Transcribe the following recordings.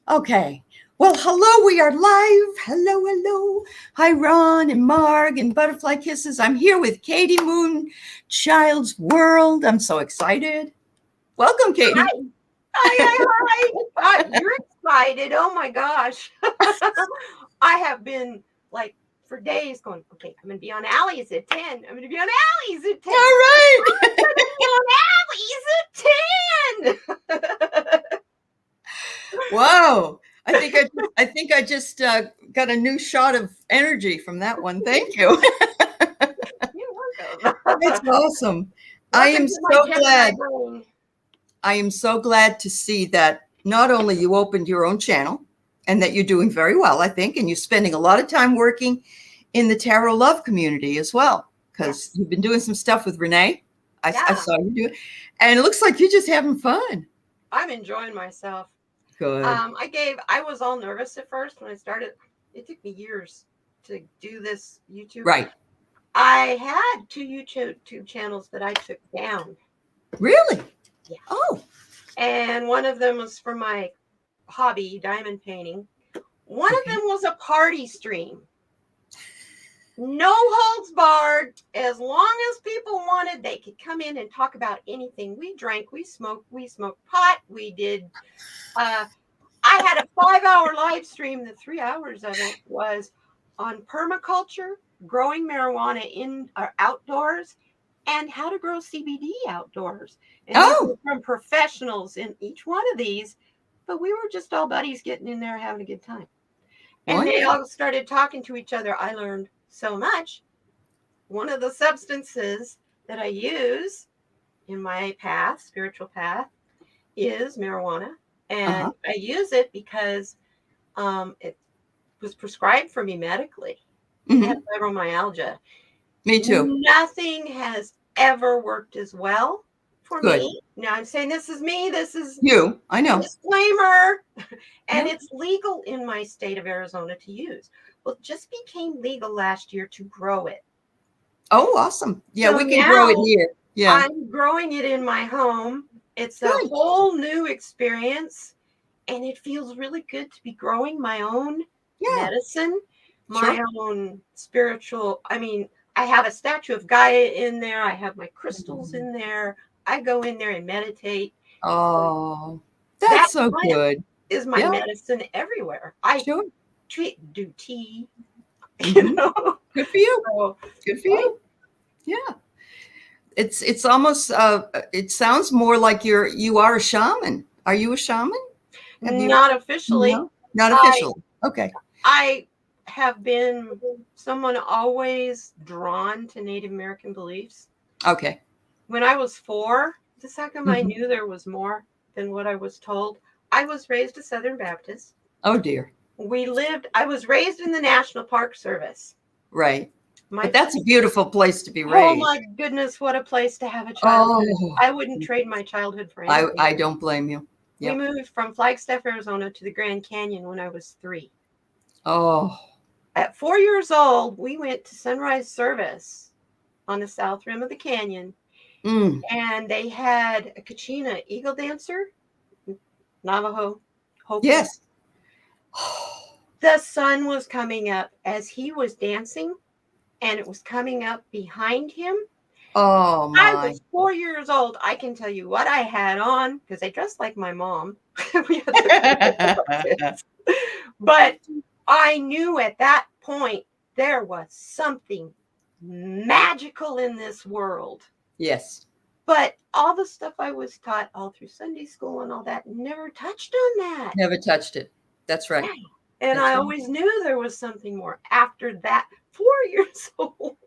Okay. Well, hello, we are live. Hello, hello. Hi, Ron and Marg and Butterfly Kisses. I'm here with Katie Moonchild's World. I'm so excited. Welcome, Katie. Hi. Hi. You're excited. Oh my gosh. I have been like for days going, okay, I'm going to be on Allie's at 10. I'm going to be on Allie's at 10. All right. I'm going to be on Allie's at 10. Wow. I think I just got a new shot of energy from that one. Thank you. You're welcome. It's awesome. I Welcome am to my so Gemini glad. brain. I am so glad to see that not only you opened your own channel and that you're doing very well, I think, and you're spending a lot of time working in the tarot love community as well, because you've been doing some stuff with Renee. I saw you do it. And it looks like you're just having fun. I'm enjoying myself. Good. I was all nervous at first when I started. It took me years to do this YouTube. Right. I had 2 YouTube channels that I took down. Really? Yeah. Oh. And one of them was for my hobby, diamond painting. One of them was a party stream. No holds barred. As long as people wanted, they could come in and talk about anything. We drank, we smoked pot. We did, I had a 5-hour live stream. The 3 hours of it was on permaculture, growing marijuana in outdoors, and how to grow CBD outdoors. And these were from professionals in each one of these, but we were just all buddies getting in there having a good time. And they all started talking to each other. I learned so much. One of the substances that I use in my path, spiritual path, is marijuana. And I use it because it was prescribed for me medically. I have fibromyalgia. Me too. Nothing has ever worked as well for me. Now I'm saying this is me. This is you. I know. Disclaimer. And it's legal in my state of Arizona to use. Well, it just became legal last year to grow it. Oh, awesome. Yeah, So we can grow it here. Yeah. I'm growing it in my home. It's a whole new experience. And it feels really good to be growing my own medicine, my own spiritual. I mean, I have a statue of Gaia in there. I have my crystals in there. I go in there and meditate. Oh, that's so good. Is my medicine everywhere. I do tea. You know? Good for you. Good for you. Yeah. It's almost it sounds more like you are a shaman. Are you a shaman? Not officially. No? Not officially. Okay. I have been someone always drawn to Native American beliefs. Okay. When I was 4, the second I knew there was more than what I was told. I was raised a Southern Baptist. Oh, dear. I was raised in the National Park Service. Right. But that's a beautiful place to be raised. Oh, my goodness. What a place to have a childhood. I wouldn't trade my childhood for anything. I don't blame you. Yep. We moved from Flagstaff, Arizona to the Grand Canyon when I was 3. Oh. At 4 years old, we went to sunrise service on the south rim of the canyon. And they had a Kachina eagle dancer, Navajo. Hopi. Yes. The sun was coming up as he was dancing, and it was coming up behind him. Oh, my. I was 4 years old. I can tell you what I had on because I dressed like my mom. But I knew at that point there was something magical in this world. Yes. But all the stuff I was taught all through Sunday school and all that never touched on that. Never touched it. That's right. And I always knew there was something more after that 4 years old.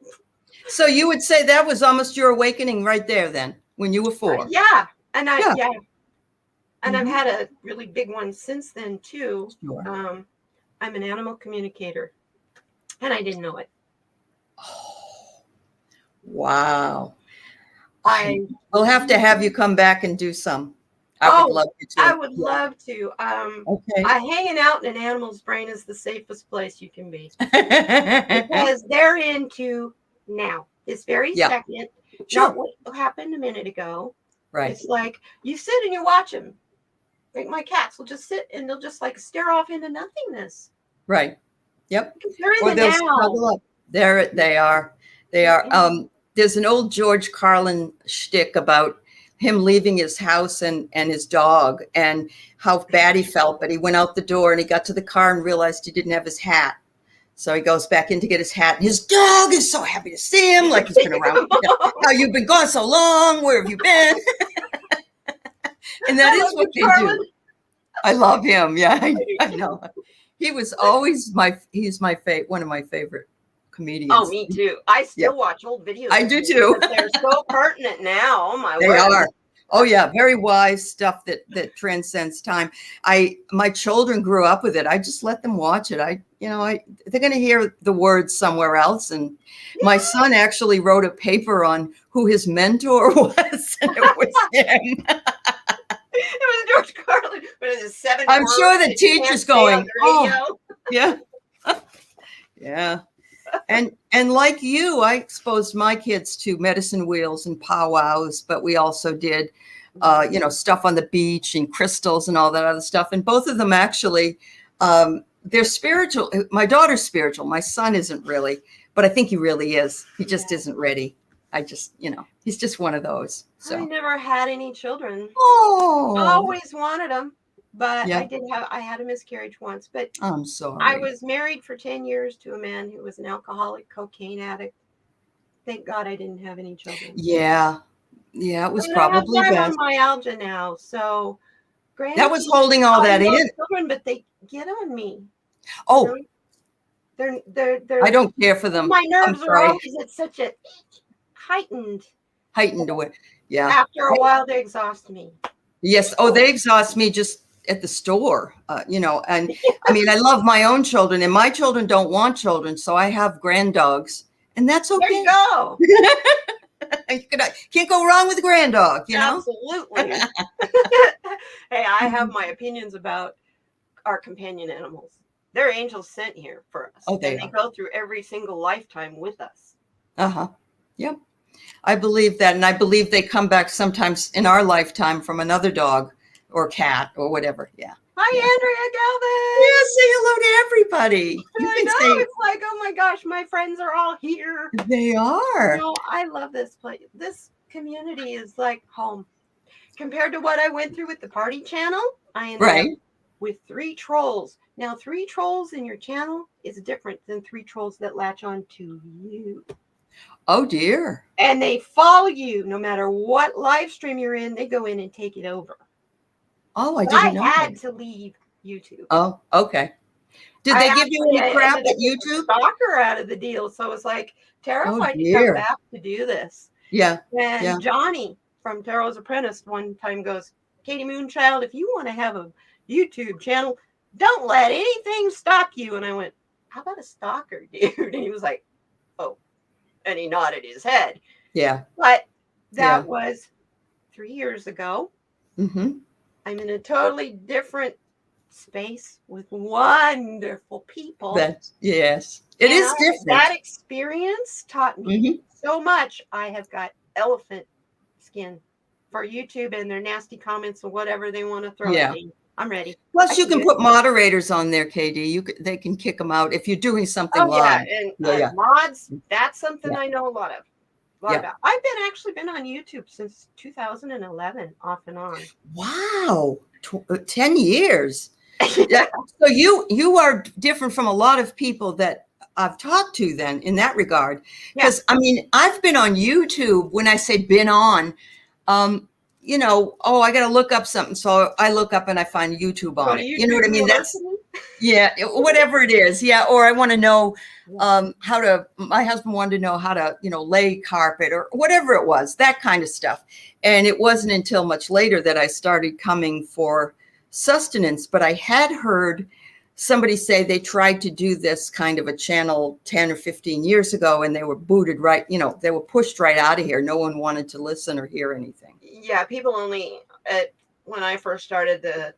So you would say that was almost your awakening right there then, when you were 4. Yeah. And And I've had a really big one since then too. Sure. I'm an animal communicator. And I didn't know it. Oh, wow. We'll have to have you come back and do some. I would love you to. I would love to. Hanging out in an animal's brain is the safest place you can be. Because they're into now, this very second, not what happened a minute ago. Right. It's like you sit and you watch them. Like my cats will just sit and they'll just like stare off into nothingness. Right. Yep. Because they're in Or the they'll now. struggle up. There they are. They are. There's an old George Carlin shtick about him leaving his house and his dog and how bad he felt, but he went out the door and he got to the car and realized he didn't have his hat. So he goes back in to get his hat, and his dog is so happy to see him, like he's been around. How you've been gone so long? Where have you been? And that is what they do. I love him. Yeah, I know. He was always he's one of my favorite comedians. Oh, me too. I still watch old videos. I do too. They're so pertinent now. Oh my word. They are. Oh yeah, very wise stuff that transcends time. My children grew up with it. I just let them watch it. They're going to hear the words somewhere else. And my son actually wrote a paper on who his mentor was, and it was him. It was George Carlin. But it was 7 I'm words sure the that you teacher's can't say on going, the oh, radio. yeah, yeah. And like you, I exposed my kids to medicine wheels and powwows, but we also did, stuff on the beach and crystals and all that other stuff. And both of them actually, they're spiritual. My daughter's spiritual. My son isn't really, but I think he really is. He just isn't ready. He's just one of those. So I never had any children. Oh, I always wanted them, but Yeah. I had a miscarriage once, but I'm sorry. I was married for 10 years to a man who was an alcoholic, cocaine addict. Thank God I didn't have any children. Yeah, it was And probably I have best. fibromyalgia now, so That was holding all that in. children, but they get on me. Oh, They're I don't care for them. my nerves I'm are sorry. always at such a heightened Away. Yeah. After a while, they exhaust me. Yes. Oh, they exhaust me just at the store, and I mean, I love my own children, and my children don't want children. So I have grand dogs, and that's okay. There you go. Can't go wrong with a grand dog, Absolutely. Hey, I have my opinions about our companion animals. They're angels sent here for us. Oh, they and they go through every single lifetime with us. Yep. I believe that. And I believe they come back sometimes in our lifetime from another dog or cat or whatever. Yeah. Hi, Andrea Galvin. Yeah, say hello to everybody. It's like, oh my gosh, my friends are all here. They are. I love this place. This community is like home. Compared to what I went through with the party channel, I ended up with 3 trolls. Now, 3 trolls in your channel is different than 3 trolls that latch on to you. Oh, dear. And they follow you no matter what live stream you're in. They go in and take it over. Oh, I didn't know. I had to leave YouTube. Oh, okay. Did they give you any crap at YouTube? Stalker out of the deal. So it's like terrified to come back to do this. Yeah. And Johnny from Tarot's Apprentice one time goes, Katie Moonchild, if you want to have a YouTube channel, don't let anything stop you. And I went, how about a stalker, dude? And he was like, oh. And he nodded his head. Yeah. But that was 3 years ago. Mm-hmm. I'm in a totally different space with wonderful people. It is different. That experience taught me so much. I have got elephant skin for YouTube and their nasty comments or whatever they want to throw at me. I'm ready. Plus, you can put moderators on there, KD. They can kick them out if you're doing something live. And mods, that's something I know a lot about. I've been on YouTube since 2011, off and on. Wow, 10 years. So you are different from a lot of people that I've talked to then in that regard. Because I mean, I've been on YouTube. When I say been on, I got to look up something. So I look up and I find YouTube on it. You know what I mean? That's whatever it is. Yeah. Or I want to know my husband wanted to know how to, lay carpet or whatever it was, that kind of stuff. And it wasn't until much later that I started coming for sustenance. But I had heard somebody say they tried to do this kind of a channel 10 or 15 years ago, and they were booted they were pushed right out of here. No one wanted to listen or hear anything. Yeah, people only, when I first started, the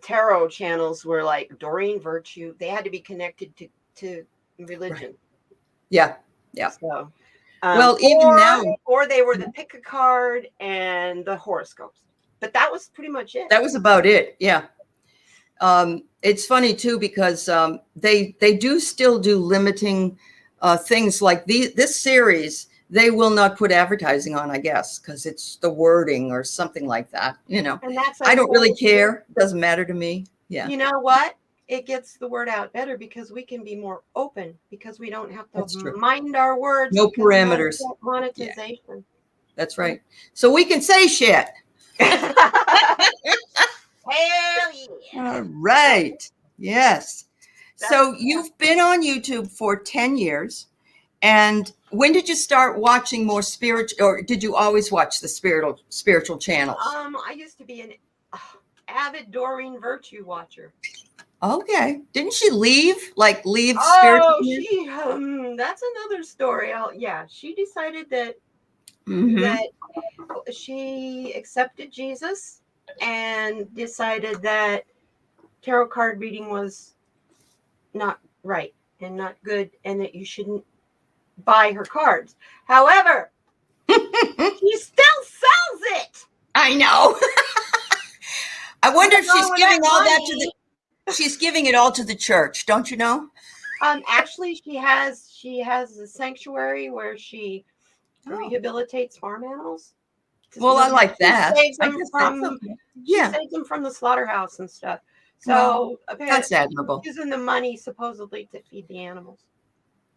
tarot channels were like Doreen Virtue. They had to be connected to religion. Right. Yeah. So, even now. Or they were the pick a card and the horoscopes. But that was pretty much it. That was about it. Yeah. It's funny too, because they do still do limiting things like this series. They will not put advertising on, I guess, because it's the wording or something like that. You know, And that's I don't really care. It doesn't matter to me. Yeah. You know what? It gets the word out better because we can be more open, because we don't have to mind our words. No parameters. Monetization. Yeah. That's right. So we can say shit. Hell yeah. All right. Yes. So you've been on YouTube for 10 years. And when did you start watching more spiritual, or did you always watch the spiritual channels? I used to be an avid Doreen Virtue watcher. Okay. Didn't she leave spiritual? Oh, that's another story. She decided that that she accepted Jesus and decided that tarot card reading was not right and not good, and that you shouldn't buy her cards. However, she still sells it. I know. I wonder if she's giving all that to she's giving it all to the church, don't you know? Actually, she has a sanctuary where she rehabilitates farm animals. Well, I like that. She saves them from the slaughterhouse and stuff. So that's admirable. Using the money supposedly to feed the animals.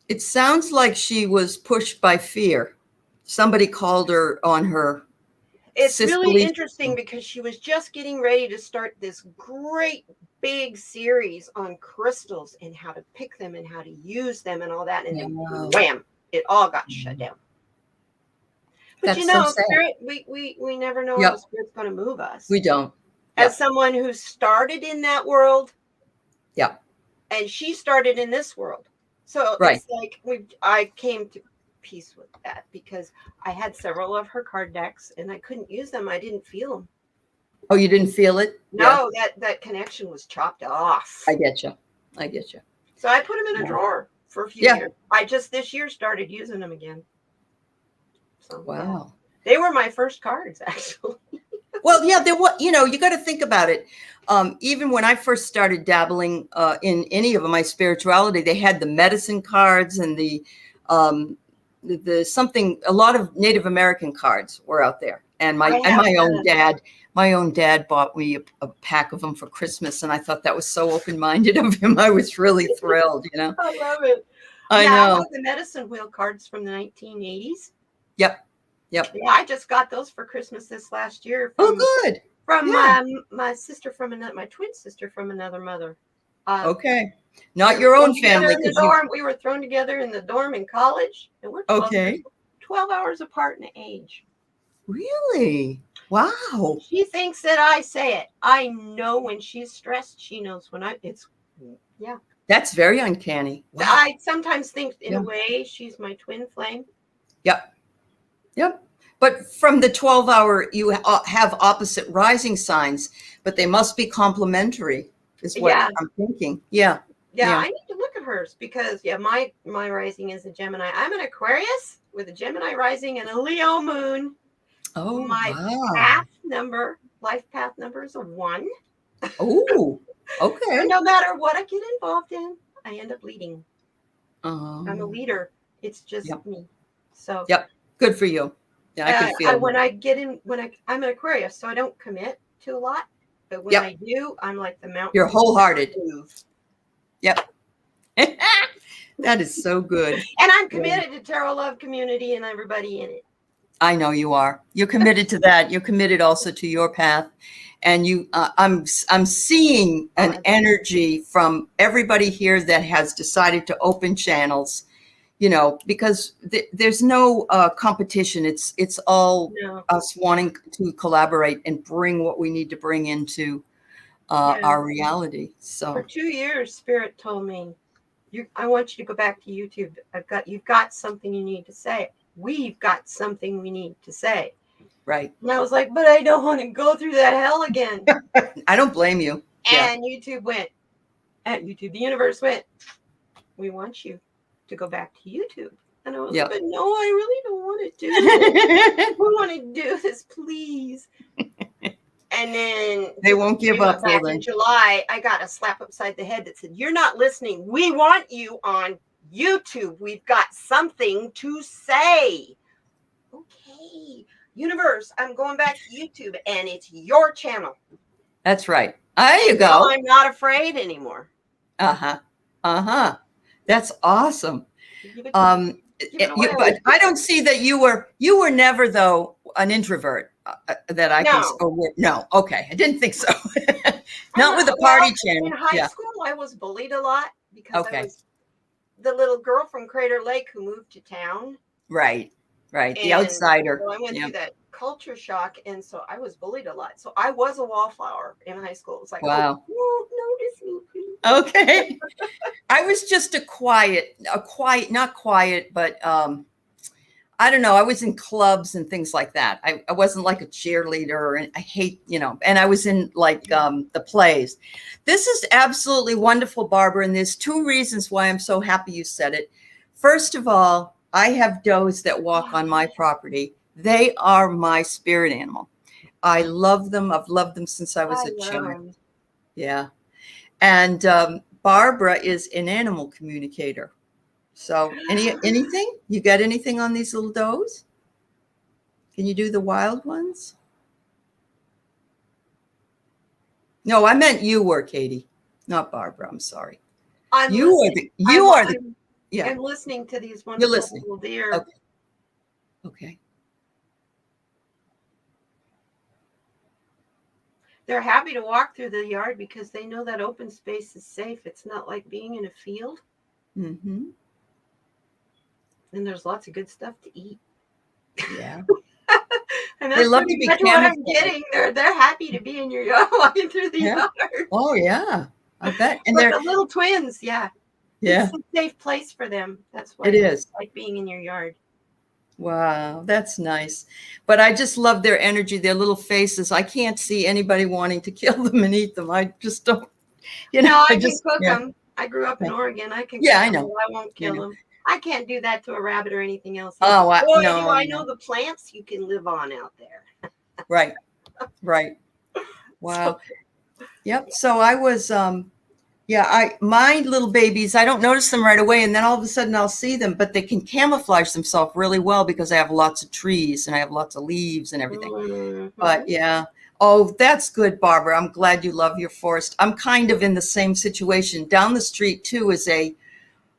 It sounds like she was pushed by fear. Somebody called her on her. It's really interesting because she was just getting ready to start this great big series on crystals and how to pick them and how to use them and all that. And then wham, it all got shut down. But Spirit, we never know how Spirit's going to move us. We don't. As someone who started in that world. Yeah. And she started in this world. So it's like I came to peace with that because I had several of her card decks and I couldn't use them. I didn't feel them. Oh, you didn't feel it? No, that connection was chopped off. I get you. So I put them in a drawer for a few years. I just this year started using them again. So, wow. They were my first cards, actually. Well, yeah, you got to think about it. Even when I first started dabbling in any of my spirituality, they had the medicine cards and a lot of Native American cards were out there. And my own dad bought me a pack of them for Christmas, and I thought that was so open-minded of him. I was really thrilled, I love it. I know. I have the medicine wheel cards from the 1980s. Yep. Yeah, I just got those for Christmas this last year. Good. From my sister my twin sister from another mother. Okay. Not your own family. In the dorm. We were thrown together in the dorm in college. And we're 12 hours apart in age. Really? Wow. She thinks that I say it. I know when she's stressed. She knows when yeah. That's very uncanny. Wow. I sometimes think in a way she's my twin flame. Yep. But from the 12-hour, you have opposite rising signs, but they must be complementary, is what I'm thinking. Yeah, I need to look at hers because, my rising is a Gemini. I'm an Aquarius with a Gemini rising and a Leo moon. Oh, my life path number is a 1. Oh, okay. And no matter what I get involved in, I end up leading. I'm a leader. It's just me. So. Yep. Good for you. Yeah, I can feel it. When I'm an Aquarius, so I don't commit to a lot. But when I do, I'm like the mountain. You're wholehearted. Yep. That is so good. And I'm committed to Tarot Love Community and everybody in it. I know you are. You're committed to that. You're committed also to your path. And I'm seeing an energy from everybody here that has decided to open channels. Because there's no competition. It's all us wanting to collaborate and bring what we need to bring into our reality. So for 2 years, Spirit told me, I want you to go back to YouTube. You've got something you need to say. We've got something we need to say. Right. And I was like, but I don't want to go through that hell again. I don't blame you. And the universe went, we want you to go back to YouTube. And I was like, but no, I really don't want to do this. I want to do this, please. And then They won't give up, will back they? in July, I got a slap upside the head that said, "You're not listening. We want you on YouTube. We've got something to say." Okay, universe, I'm going back to YouTube, and it's your channel. That's right. There you Now go. I'm not afraid anymore. That's awesome. Give it away. But I don't see that you were never, though, an introvert that I can. No. Okay. I didn't think so. Not with the party channel. In high school, I was bullied a lot because I was the little girl from Crater Lake who moved to town. Right. The outsider. So I went through that culture shock, and so I was bullied a lot. So I was a wallflower in high school. It was like, wow. Oh, notice me, please. Okay. I was just not quiet, but I don't know. I was in clubs and things like that. I wasn't like a cheerleader, and I hate, and I was in like the plays. This is absolutely wonderful, Barbara. And there's 2 reasons why I'm so happy you said it. First of all, I have does that walk on my property. They are my spirit animal. I love them. I've loved them since I was a child. Yeah. And Barbara is an animal communicator. So anything? You got anything on these little does? Can you do the wild ones? No, I meant you were, Katie, not Barbara. I'm sorry. You are the yeah. I'm listening to these wonderful little deer. Okay. They're happy to walk through the yard because they know that open space is safe. It's not like being in a field. Mm-hmm. And there's lots of good stuff to eat. Yeah. And that's what I'm getting. They're happy to be in your yard, walking through the yard. Oh yeah, I bet. And they're the little twins. Yeah. Yeah. It's a safe place for them. That's why it is like being in your yard. Wow, that's nice. But I just love their energy, their little faces. I can't see anybody wanting to kill them and eat them. I just don't. I can cook them. I grew up in Oregon. I can. Cook I know. Them, I won't kill them. I can't do that to a rabbit or anything else. No. I know the plants you can live on out there. Right. Wow. Yep. So I was, my little babies, I don't notice them right away. And then all of a sudden I'll see them, but they can camouflage themselves really well because I have lots of trees and I have lots of leaves and everything. Mm-hmm. But yeah. Oh, that's good, Barbara. I'm glad you love your forest. I'm kind of in the same situation. Down the street too is a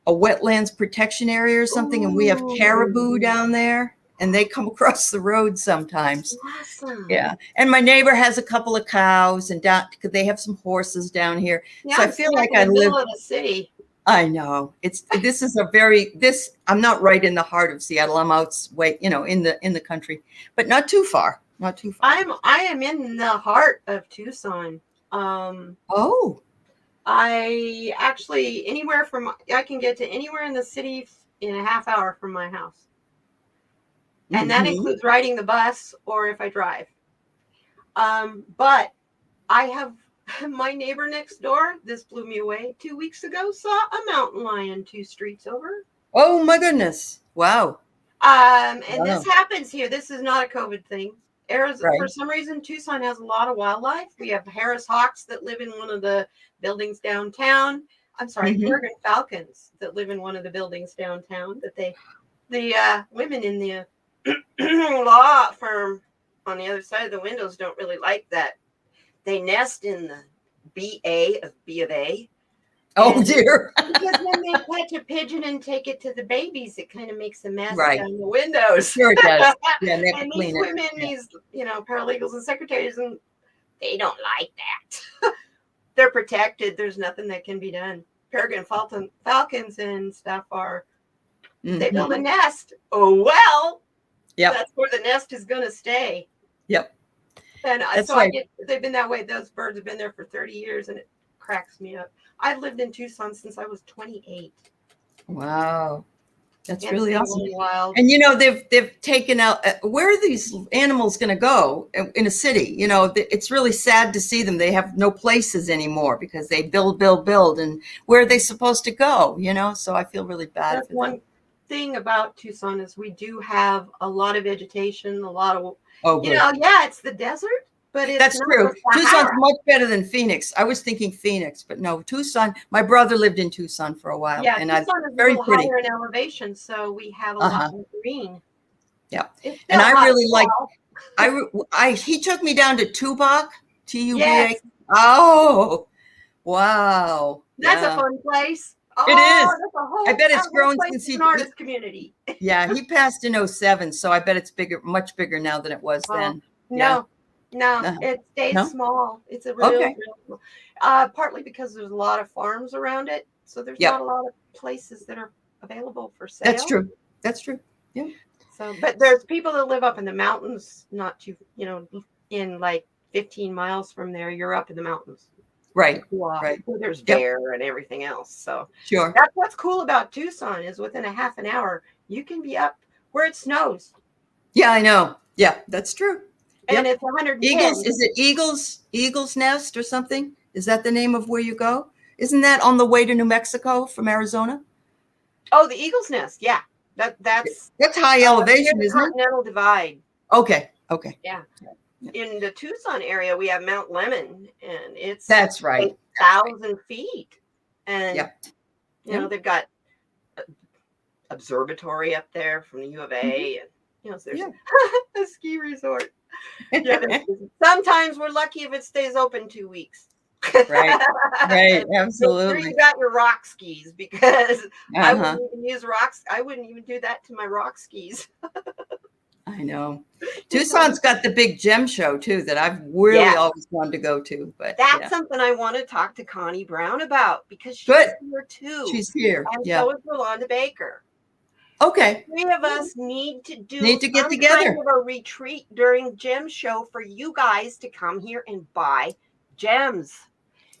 wetlands protection area or something. And we have caribou down there. And they come across the road sometimes. Awesome. Yeah. And my neighbor has a couple of cows and they have some horses down here. Yeah, so I feel like I live in the city. I know. I'm not right in the heart of Seattle. I'm out in the country, but not too far. I am in the heart of Tucson. I actually I can get to anywhere in the city in a half hour from my house. And that includes riding the bus or if I drive. But I have my neighbor next door. This blew me away. 2 weeks ago, saw a mountain lion 2 streets over. Oh my goodness. Wow. This happens here. This is not a COVID thing. Arizona, for some reason, Tucson has a lot of wildlife. We have Harris hawks that live in one of the buildings downtown. I'm sorry, Peregrine falcons that live in one of the buildings downtown. The women in the law firm on the other side of the windows don't really like that. They nest in the B of A. Oh dear. Because when they catch a pigeon and take it to the babies, it kind of makes a mess down the windows. Sure it does. Yeah, they have and to clean these women, these paralegals and secretaries, and they don't like that. They're protected. There's nothing that can be done. Peregrine falcons and stuff they build a nest. Oh well. Yep. That's where the nest is going to stay. Yep. And they've been that way. Those birds have been there for 30 years, and it cracks me up. I've lived in Tucson since I was 28. Wow. That's really awesome. Really wild. And they've taken out, where are these animals going to go in a city? It's really sad to see them. They have no places anymore because they build. And where are they supposed to go? So I feel really bad That's for them. One thing about Tucson is we do have a lot of vegetation, a lot of, it's the desert, but it's That's not true. the Tucson's Sahara. much better than Phoenix. I was thinking Phoenix, but no, Tucson. My brother lived in Tucson for a while, Yeah, and Tucson is a very little pretty. higher in elevation, so we have a Uh-huh. lot more green. Yeah, It's and still I hot really as like. hell. He took me down to Tubac, Tuba. Yes, Oh, wow. that's a Yeah, fun place. it is. Oh, that's I bet that it's whole grown place since is an artist community. yeah, he passed in '07, so I bet it's bigger, much bigger now than it was Oh, then. Yeah. no, no, Uh-huh. it stays No? small. It's a Okay. real small. Partly because there's a lot of farms around it, so there's not a Yep. lot of places that are available for That's sale. true. That's true. Yeah. So, but there's people that live up in the mountains, not too, in like 15 miles from there. You're up in the mountains. Right. Wow. Right. Where there's Yep. bear and everything else. So Sure. that's what's cool about Tucson is within a half an hour you can be up where it snows, Yeah, I know. Yeah, that's true. and Yep. it's 110. Eagles, is it Eagles Nest or something? Is that the name of where you go? Isn't that on the way to New Mexico from Arizona? Oh, the Eagle's Nest. Yeah, that's high near elevation, the isn't it? Continental Divide. Okay. Okay. Yeah. In the Tucson area, we have Mount Lemon, and it's That's right. 8,000 feet. And, Yep. they've got observatory up there from the U of A, and, there's a ski resort. Yeah, sometimes we're lucky if it stays open 2 weeks. Right. Right. Make Absolutely. sure you got your rock skis, because I Uh-huh. wouldn't even use rocks. I wouldn't even do that to my rock skis. I know. Tucson's got the big gem show too that I've really always wanted to go to. But that's something I want to talk to Connie Brown about, because she's Good. here too. She's here. And Yeah. so is Rolanda Baker. Okay. Three of us need to get some together. kind of a retreat during gem show for you guys to come here and buy gems.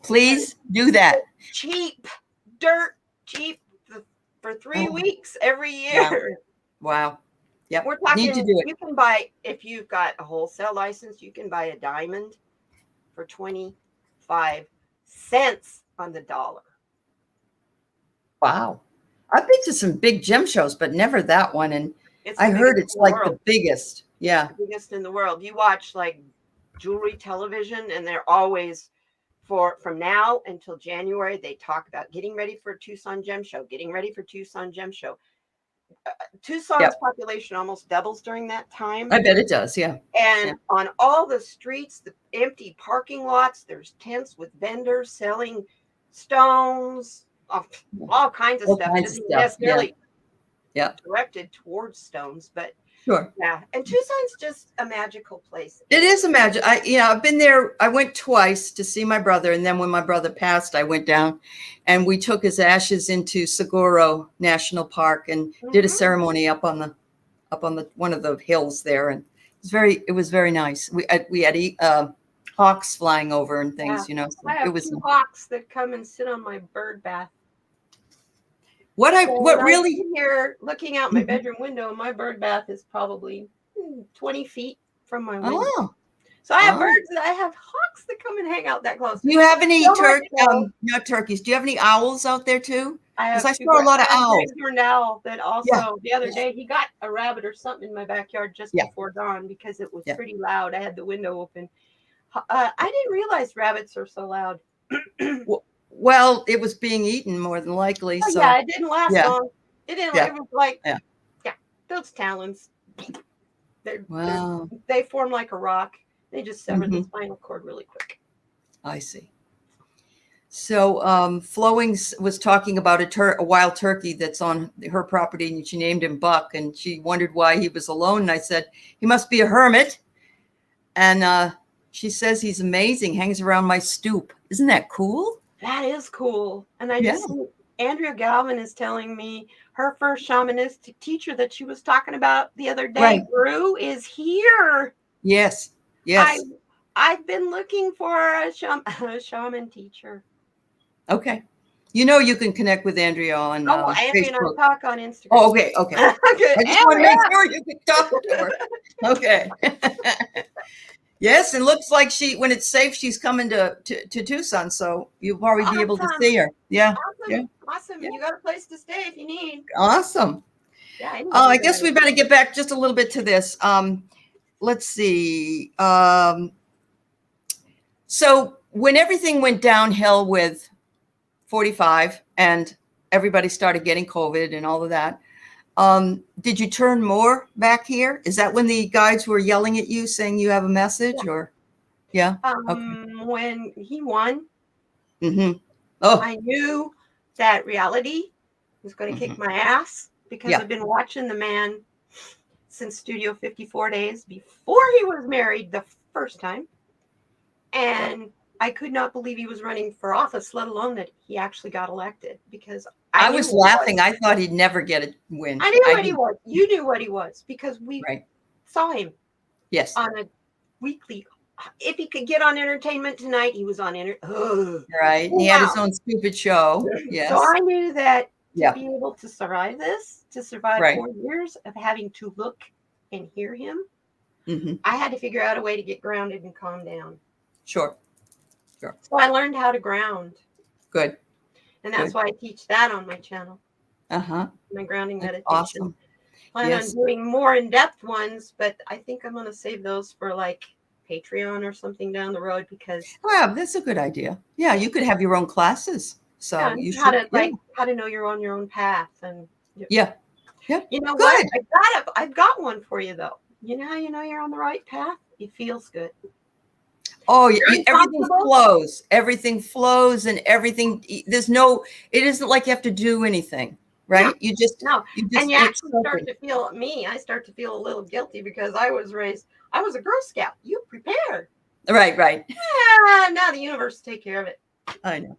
Please do that. Cheap, dirt cheap for 3 weeks every year. Wow. Yep. We're talking, Need to do it. you can buy, if you've got a wholesale license, you can buy a diamond for 25 cents on the dollar. Wow. I've been to some big gem shows, but never that one. And I heard it's like the biggest. Yeah. The biggest in the world. You watch like jewelry television, and they're always from now until January, they talk about getting ready for Tucson Gem Show, getting ready for Tucson Gem Show. Tucson's population almost doubles during that time. I bet it does. Yeah. And on all the streets, the empty parking lots, there's tents with vendors selling stones, all kinds of stuff. Kinds of Isn't stuff. necessarily Yeah. directed towards stones, but Sure. yeah. And Tucson's just a magical place. It is a magic. I've been there. I went twice to see my brother, and then when my brother passed, I went down, and we took his ashes into Saguaro National Park and did a ceremony up on the one of the hills there, and it was very nice. We had hawks flying over and things, So I have two hawks that come and sit on my bird bath. Here looking out my bedroom window, my bird bath is probably 20 feet from my window. Oh. So I have birds, I have hawks that come and hang out that close. Do you have any not turkeys? Do you have any owls out there too? I saw a lot of owls. An owl that also the other day he got a rabbit or something in my backyard just before dawn because it was pretty loud. I had the window open. I didn't realize rabbits are so loud. Well, it was being eaten more than likely. Oh, so yeah, it didn't last long. It didn't. It was like those talons. They form like a rock. They just severed the spinal cord really quick. I see. So Flowing was talking about a wild turkey that's on her property, and she named him Buck, and she wondered why he was alone. And I said, he must be a hermit. And she says he's amazing, hangs around my stoop. Isn't that cool? That is cool. And I just, Andrea Galvin is telling me her first shamanistic teacher that she was talking about the other day, Brew, is here. Yes. I've been looking for a shaman teacher. Okay. You can connect with Andrea on Andrea Facebook. and I talk on Instagram. Oh, okay. I just want to make sure you can talk to her. Okay. Yes, and looks like when it's safe, she's coming to Tucson, so you'll probably be able to see her. Yeah. Awesome. You got a place to stay if you need. Awesome. Yeah. I guess we better get back just a little bit to this. Let's see. So when everything went downhill with 45 and everybody started getting COVID and all of that, did you turn more back here? Is that when the guides were yelling at you saying you have a message? Yeah. Or okay. When he won, Mm-hmm. Oh, I knew that reality was going to kick my ass because Yeah. I've been watching the man since Studio 54 days before he was married the first time. And I could not believe he was running for office, let alone that he actually got elected, because I knew was what he laughing. was. I thought he'd never get a win. I knew what he was. You knew what he was because we Right. saw him Yes. on a weekly. If he could get on Entertainment Tonight, he was on Right. And he had his own stupid show. Yes. So I knew that to Yeah. be able to survive this, to survive Right. 4 years of having to look and hear him, Mm-hmm. I had to figure out a way to get grounded and calm down. Sure. So I learned how to ground. Good. And that's why I teach that on my channel. Uh-huh. My grounding That's meditation. awesome. Plan on doing more in-depth ones, but I think I'm going to save those for like Patreon or something down the road because That's a good idea. Yeah, you could have your own classes. So you how should. to how to know you're on your own path and Yeah. You know Good. what? I've got one for you though. You know how you know you're on the right path? It feels good. Oh, everything flows. Everything flows and everything. It isn't like you have to do anything, right? No, You just and you actually start to feel I start to feel a little guilty because I was a Girl Scout. You prepared. Right. Yeah, now the universe will take care of it. I know.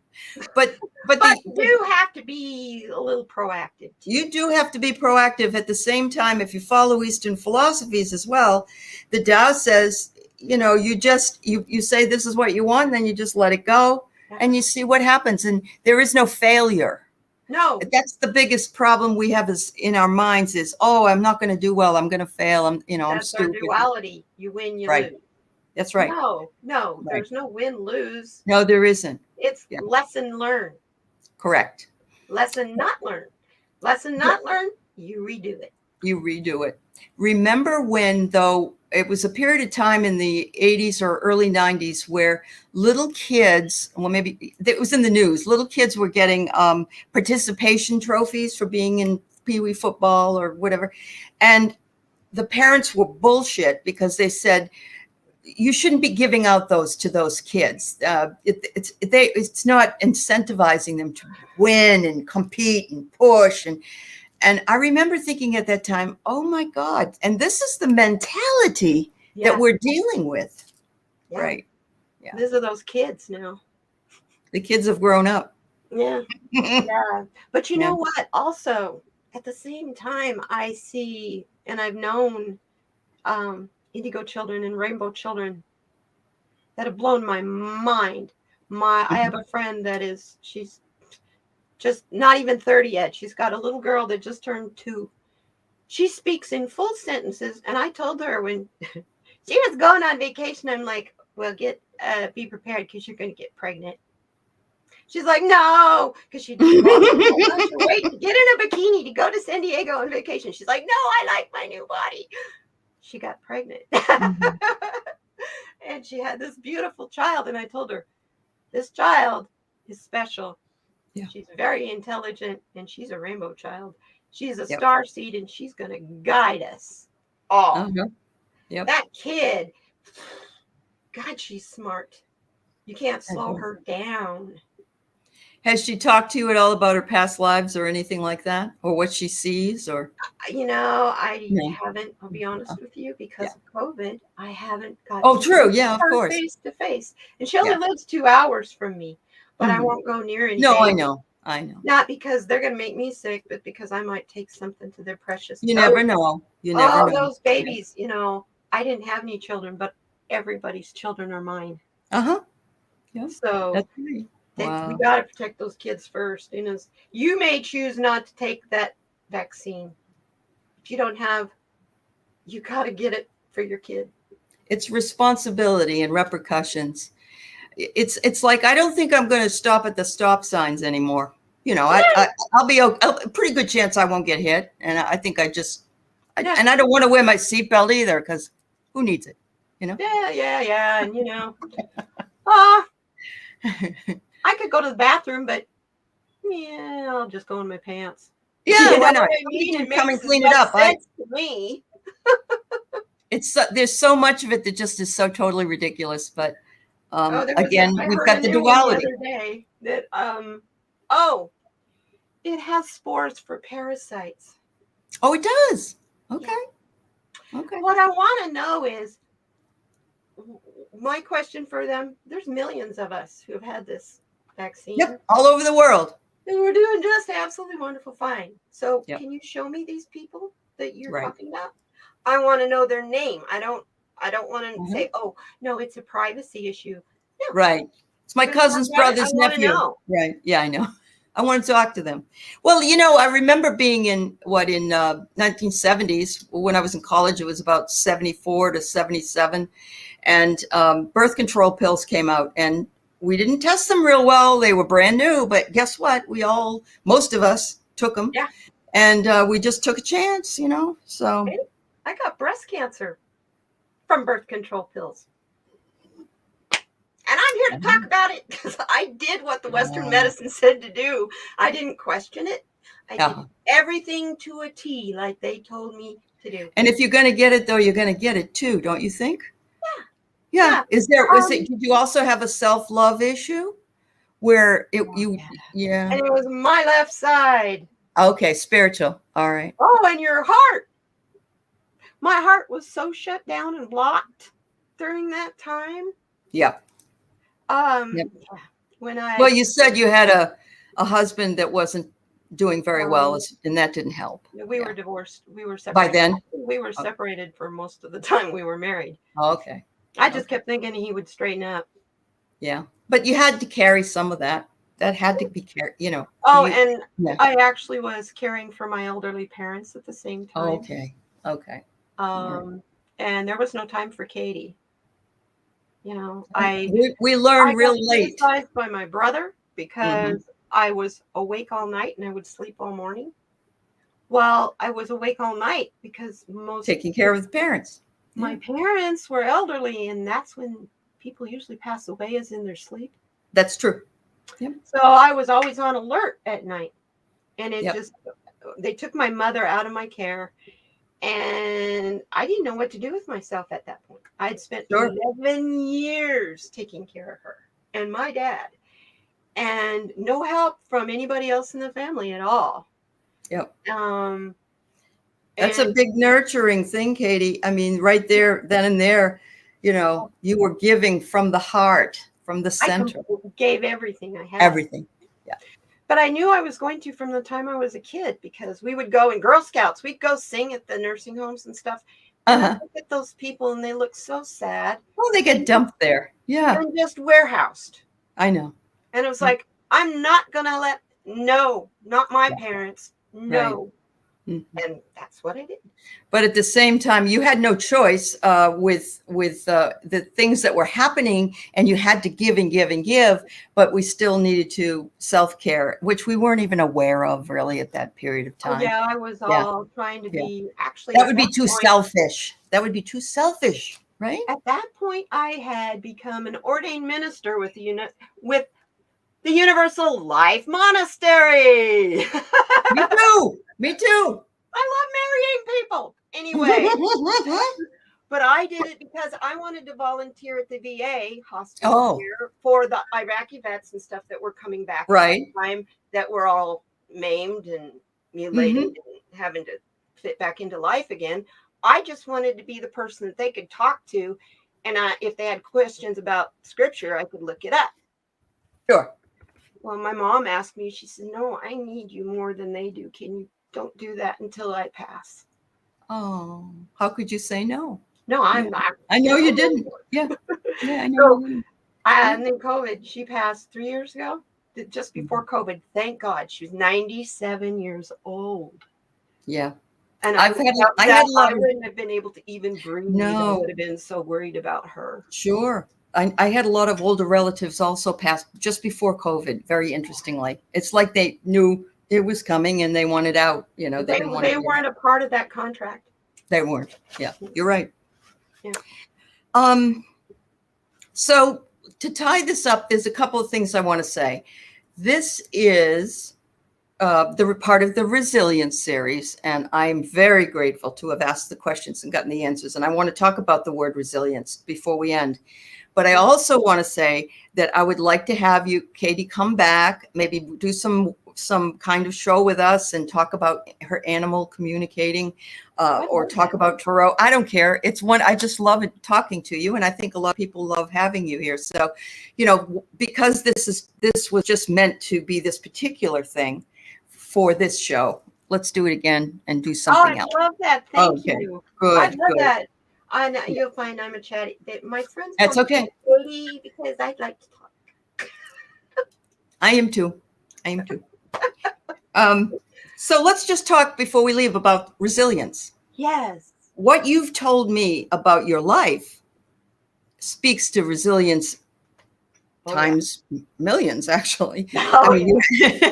But you do have to be a little proactive. You do have to be proactive. At the same time, if you follow Eastern philosophies as well, the Tao says, you say this is what you want, and then you just let it go and you see what happens. And there is no failure. No. That's the biggest problem we have is in our minds is, I'm not going to do well. I'm going to fail. I'm That's stupid. Our duality. You win, you lose. That's right. No, right. There's no win, lose. No, there isn't. It's lesson learned. Correct. Lesson not learned. Lesson not learned, you redo it. You redo it. Remember when, though, it was a period of time in the 80s or early 90s where little kids, maybe it was in the news, little kids were getting participation trophies for being in Pee Wee football or whatever. And the parents were bullshit because they said, you shouldn't be giving out those to those kids. It's not incentivizing them to win and compete and push. And I remember thinking at that time, oh my God. And this is the mentality that we're dealing with. Yeah. Right. Yeah. These are those kids now. The kids have grown up. Yeah. Yeah. But you know what? Also, at the same time, I see, and I've known indigo children and rainbow children that have blown my mind. I have a friend she's just not even 30 yet. She's got a little girl that just turned 2. She speaks in full sentences. And I told her when she was going on vacation, I'm like, well, be prepared because you're going to get pregnant. She's like, no, because she didn't wait to get in a bikini to go to San Diego on vacation. She's like, no, I like my new body. She got pregnant. And she had this beautiful child. And I told her, this child is special. Yeah. She's very intelligent and she's a rainbow child. She's a star seed and she's going to guide us all. Uh-huh. Yep. That kid, God, she's smart. You can't slow her down. Has she talked to you at all about her past lives or anything like that? Or what she sees? Or I haven't, I'll be honest with you, because of COVID, I haven't got true. Yeah, of course. Face to face. And she only lives 2 hours from me. But I won't go near any. No, babies. I know. Not because they're going to make me sick, but because I might take something to their precious. You never know. You never know. Those babies, I didn't have any children, but everybody's children are mine. Uh-huh. Yeah. So that's right. Wow. We got to protect those kids first. You may choose not to take that vaccine. If you don't have, you got to get it for your kid. It's responsibility and repercussions. It's like, I don't think I'm going to stop at the stop signs anymore. I'll be a pretty good chance I won't get hit. And I think and I don't want to wear my seatbelt either because who needs it? Yeah. And I could go to the bathroom, but yeah, I'll just go in my pants. Yeah, You know why not? what I Somebody mean? can It come makes and as clean it much up. sense to me. There's so much of it that just is so totally ridiculous. But Oh, again, I we've heard a got the new one the duality. other day that oh, it has spores for parasites. Oh, it does. Okay. Yeah. Okay. What I want to know is my question for them. There's millions of us who have had this vaccine. Yep. All over the world. And we're doing just absolutely wonderful fine. So Yep. can you show me these people that you're Right. talking about? I want to know their name. I don't want to say, oh, no, it's a privacy issue. No. Right. It's my cousin's brother's nephew. Know. Right. Yeah, I know. I want to talk to them. Well, I remember being in 1970s when I was in college. It was about 74 to 77. And birth control pills came out, and we didn't test them real well. They were brand new, but guess what? Most of us took them. Yeah. And we just took a chance, so. I got breast cancer from birth control pills. And I'm here to talk about it because I did what the Western medicine said to do. I didn't question it. I did everything to a T like they told me to do. And if you're going to get it, though, you're going to get it too, don't you think? Yeah. Did you also have a self-love issue where And it was my left side. Okay, spiritual. All right. Oh, and your heart. My heart was so shut down and blocked during that time. Yeah. Well, you said you had a husband that wasn't doing very well, and that didn't help. We were divorced. We were separated. By then? We were separated for most of the time we were married. Okay. I just kept thinking he would straighten up. Yeah. But you had to carry some of that. That had to be carried, I actually was caring for my elderly parents at the same time. Okay. And there was no time for Katie. We learned real late. I was criticized by my brother because I was awake all night and I would sleep all morning. Well, I was awake all night because taking care of the parents. My parents were elderly, and that's when people usually pass away, is in their sleep. That's true. Yep. So I was always on alert at night, and they took my mother out of my care, and I didn't know what to do with myself at that point. I'd spent 11 years taking care of her and my dad, and no help from anybody else in the family at all. Yep. That's a big nurturing thing, Katie. I mean, right there, then and there, you were giving from the heart, from the center. I gave everything I had. Everything. Yeah. But I knew I was going to from the time I was a kid, because we would go in Girl Scouts. We'd go sing at the nursing homes and stuff. And I look at those people and they look so sad. Oh, they get dumped there. Yeah. And just warehoused. I know. And it was like, I'm not going to not my parents. No. Right. And that's what I did. But at the same time, you had no choice with the things that were happening, and you had to give and give and give. But we still needed to self-care, which we weren't even aware of really at that period of time. Oh, yeah, I was all trying to be actually. That would be too selfish. That would be too selfish, right? At that point, I had become an ordained minister with the Universal Life Monastery. Me too. I love marrying people. Anyway, but I did it because I wanted to volunteer at the VA hospital here for the Iraqi vets and stuff that were coming back. Right. At the time that were all maimed and mutilated and having to fit back into life again. I just wanted to be the person that they could talk to. And if they had questions about scripture, I could look it up. Sure. Well, my mom asked me, she said, no, I need you more than they do. Don't do that until I pass. Oh, how could you say no? No, I'm not. I know you didn't. Yeah. Yeah, I know. And then COVID, she passed 3 years ago, just before COVID. Thank God. She was 97 years old. Yeah. And I wouldn't have been able to even breathe. No. I would have been so worried about her. Sure. I had a lot of older relatives also pass just before COVID, very interestingly. It's like they knew it was coming and they wanted out. They weren't a part of that contract. They weren't. Yeah, you're right. Yeah. So to tie this up, there's a couple of things I want to say. This is the part of the resilience series, and I am very grateful to have asked the questions and gotten the answers. And I want to talk about the word resilience before we end. But I also want to say that I would like to have you, Katie, come back, maybe do some kind of show with us and talk about her animal communicating, or talk about tarot. I don't care. It's one, I just love it, talking to you. And I think a lot of people love having you here. So, you know, because this was just meant to be this particular thing for this show. Let's do it again and do something else. I love that. Thank you. Good. I love that. You'll find I'm a chatty. My friends. That's okay. Katie, because I'd like to talk. I am too. So let's just talk before we leave about resilience. Yes. What you've told me about your life speaks to resilience times millions, actually. I mean,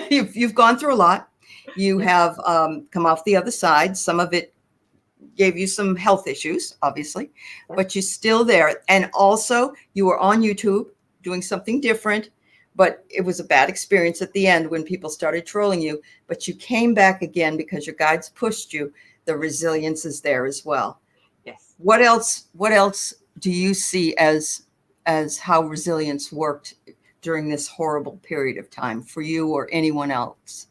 you've gone through a lot. You have come off the other side. Some of it gave you some health issues, obviously, but you're still there. And also, you were on YouTube doing something different, but it was a bad experience at the end when people started trolling you. But you came back again because your guides pushed you. The resilience is there as well. Yes. What else do you see as how resilience worked during this horrible period of time for you or anyone else?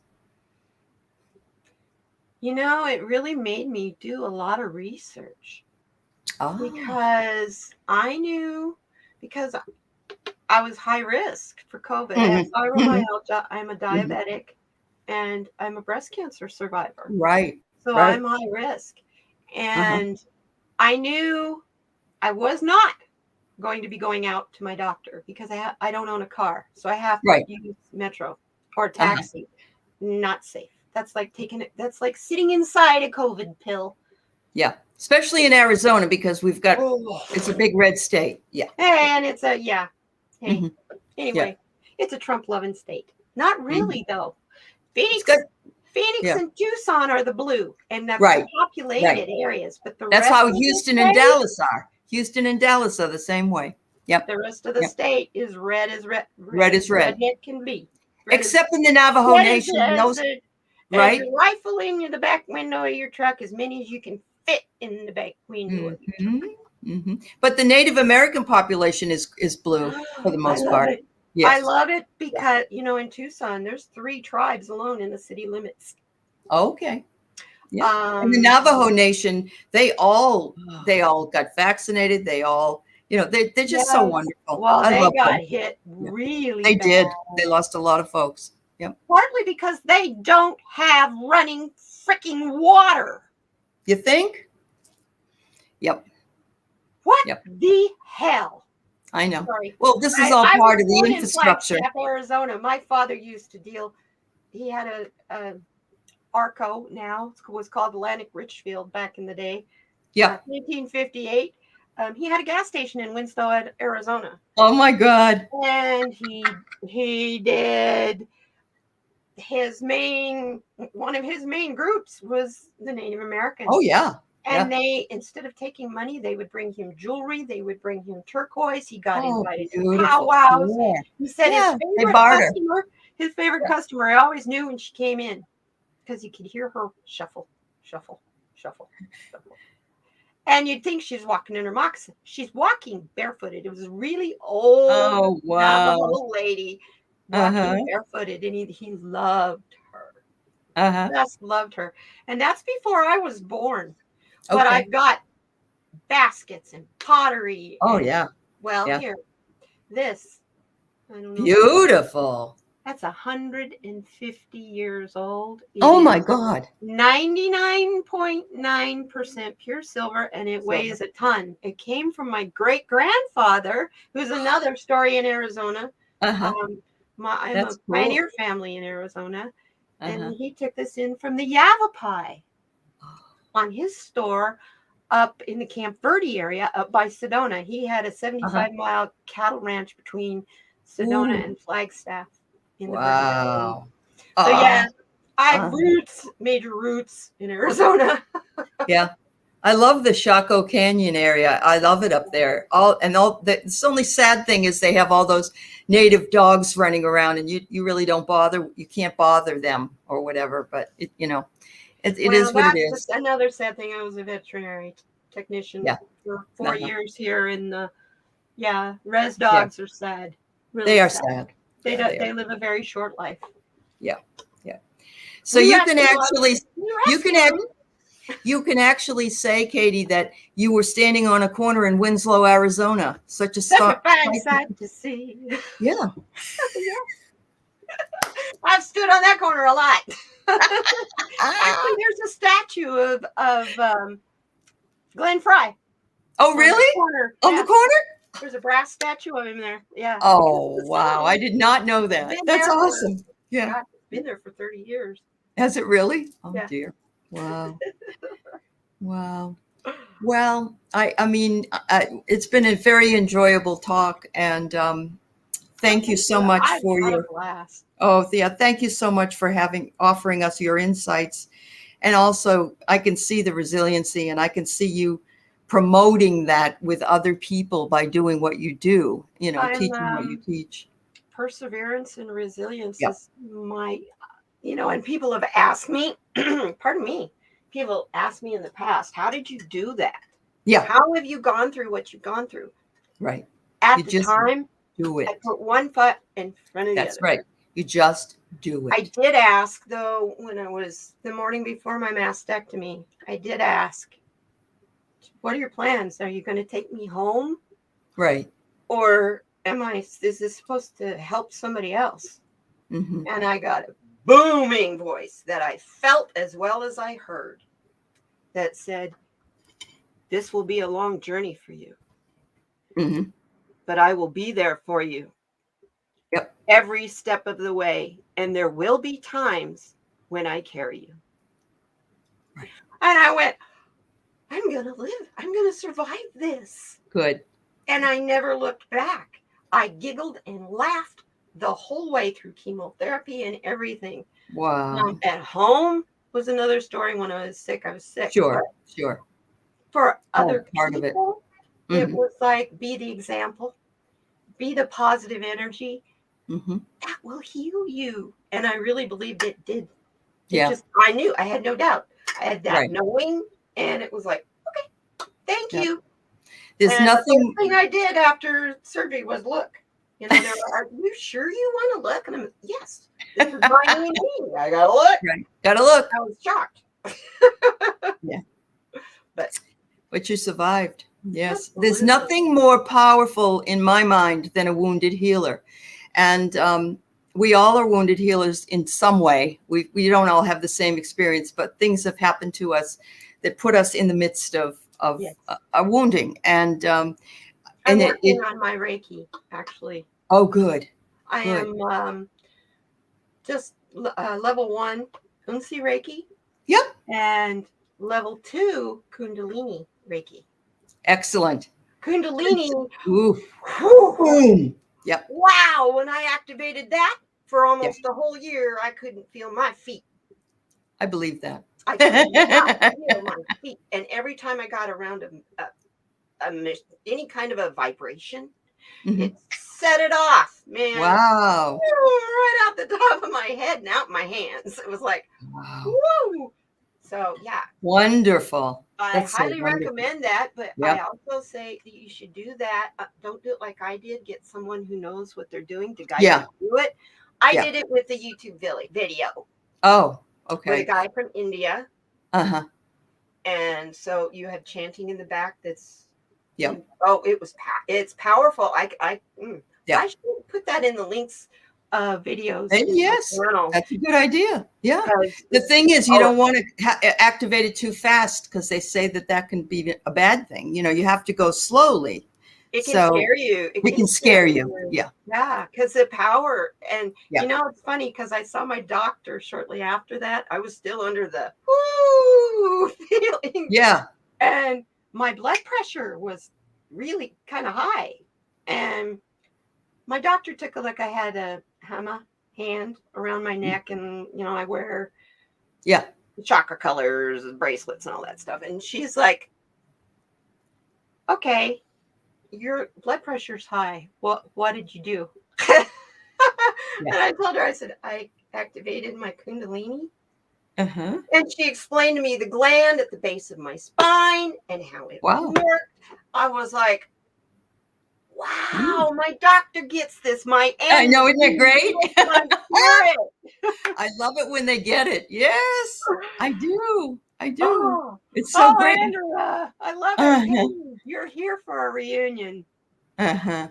You know, it really made me do a lot of research because I knew, because I was high risk for COVID. I have fibromyalgia. I'm a diabetic, and I'm a breast cancer survivor. Right. So I'm high risk. And I knew I was not going to be going out to my doctor because I don't own a car. So I have to use Metro or taxi. Not safe. That's like that's like sitting inside a COVID pill. Yeah. Especially in Arizona, because we've got, it's a big red state. Yeah. And it's hey, anyway, it's a Trump loving state. Not really though. Phoenix and Tucson are the blue, and that's the populated areas. But that's how Houston and Dallas are. Houston and Dallas are the same way. Yep. The rest of the state is red as red. Red as red. Redhead can be. Except in the Navajo Nation. Right. You're rifling in the back window of your truck as many as you can fit in the back window of your truck. But the Native American population is blue for the most part. Yes. I love it because, you know, in Tucson, there's 3 tribes alone in the city limits. Okay. Yeah. And the Navajo Nation, they all got vaccinated. They all, you know, they're just so wonderful. Well, they got hit really They bad. did. They lost a lot of folks. Yep. Partly because they don't have running freaking water. You think? Yep. What the hell? I know. Sorry. Well, this is all part of the infrastructure. In Arizona, my father used to deal. He had a Arco. Now it was called Atlantic Richfield back in the day. Yeah. 1958. He had a gas station in Winstead, Arizona. Oh my God. And he did. One of his main groups was the Native Americans. Oh yeah. And they, instead of taking money, they would bring him jewelry. They would bring him turquoise. He got invited to powwows. Yeah. He said his favorite customer, I always knew when she came in because you could hear her shuffle, shuffle, shuffle, shuffle. And you'd think she's walking in her moccasin. She's walking barefooted. It was a really old Navajo lady walking barefooted, and he loved her. Just loved her. And that's before I was born. But I've got baskets and pottery. Oh, here, this. I don't know. Beautiful. That's 150 years old. Oh my God. 99.9% pure silver, and it weighs a ton. It came from my great grandfather, who's another story in Arizona. I'm a pioneer family in Arizona, and he took this in from the Yavapai on his store up in the Camp Verde area up by Sedona. He had a 75-mile cattle ranch between Sedona and Flagstaff. Wow. So I have major roots in Arizona. Yeah. I love the Chaco Canyon area. I love it up there. The only sad thing is they have all those native dogs running around, and you really don't bother. You can't bother them or whatever. But it is what it is. Another sad thing. I was a veterinary technician Yeah. for 4 Uh-huh. years here, and res dogs are sad. Really They are sad. sad. They live a very short life. Yeah. So you can actually say, Katie, that you were standing on a corner in Winslow, Arizona. Such a fine sight to see. Yeah. I've stood on that corner a lot. Actually, there's a statue of Glenn Fry. Oh, really? On the corner? There's a brass statue of him there. Yeah. Oh, wow. I did not know that. That's awesome. Yeah. God, it's been there for 30 years. Has it really? Oh, yeah. Dear. Wow. Wow. Well, I mean, it's been a very enjoyable talk, and thank you so much for your blast. Oh, yeah. Thank you so much for offering us your insights. And also, I can see the resiliency, and I can see you promoting that with other people by doing what you do, teaching what you teach. Perseverance and resilience is my, and people have asked me, pardon me, people asked me in the past, how did you do that? Yeah. How have you gone through what you've gone through? Right. At the time, do it. I put one foot in front of the other. That's right. You just do it. I did ask, though, when it was the morning before my mastectomy, I did ask, what are your plans? Are you going to take me home? Right. Or is this supposed to help somebody else? Mm-hmm. And I got a booming voice that I felt as well as I heard that said, this will be a long journey for you. Mm-hmm. But I will be there for you. Yep. Every step of the way. And there will be times when I carry you. Right. And I went, I'm going to live. I'm going to survive this. Good. And I never looked back. I giggled and laughed the whole way through chemotherapy and everything. Wow. At home was another story. When I was sick, I was sick. Sure. For other part people, of it. It was like, be the example, be the positive energy. Mm-hmm. That will heal you. And I really believed it did. I knew. I had no doubt. I had that knowing. And it was like, okay, thank you. There's nothing. The thing I did after surgery was look. Are you sure you want to look? And I'm yes. This is my knee. I gotta look. Right. Gotta look. I was shocked. Yeah. But you survived. Yes. Absolutely. There's nothing more powerful in my mind than a wounded healer. And we all are wounded healers in some way. We don't all have the same experience, but things have happened to us that put us in the midst of a wounding. And I'm working on my Reiki, actually. Oh, good. I am just level 1 Unsi Reiki. Yep. And level 2 Kundalini Reiki. Excellent. Kundalini. Ooh. Boom. Yep. Wow. When I activated that for almost a whole year, I couldn't feel my feet. I believe that. I could not feel my feet. And every time I got around any kind of a vibration, it set it off, man. Wow. Right out the top of my head and out my hands. It was like, woo. So, yeah. Wonderful. I highly recommend that, but I also say that you should do that. Don't do it like I did. Get someone who knows what they're doing to guide you to do it. I did it with the YouTube video. Oh, okay. With a guy from India. Uh-huh. And so you have chanting in the back that's it's powerful. I should put that in the links videos. Yes, that's a good idea. Yeah. The thing is, you don't want to activate it too fast because they say that can be a bad thing. You have to go slowly. It can scare you. It can scare you. Yeah. Yeah, because the power. And, it's funny because I saw my doctor shortly after that. I was still under the woo feeling. Yeah. And my blood pressure was really kind of high. And my doctor took a look. I had a hammer hand around my neck, and I wear chakra colors, bracelets, and all that stuff. And she's like, okay, your blood pressure's high. What did you do? And I told her, I said, I activated my Kundalini. Uh-huh. And she explained to me the gland at the base of my spine and how it Wow. worked. I was like, wow, my doctor gets this. My I know, isn't it great? I love it when they get it. Yes, I do. I do. Oh, It's so great. Andrea, I love it. You're here for a reunion. Uh-huh.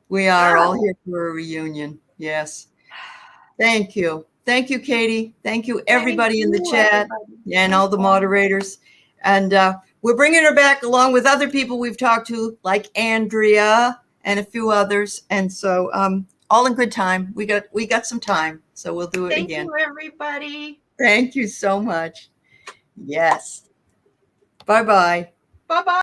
We are all here for a reunion. Yes. Thank you. Thank you, Katie. Thank you, everybody in the chat and all the moderators. And we're bringing her back along with other people we've talked to, like Andrea and a few others. And so all in good time. We got some time, so we'll do it again. Thank you, everybody. Thank you so much. Yes. Bye-bye. Bye-bye.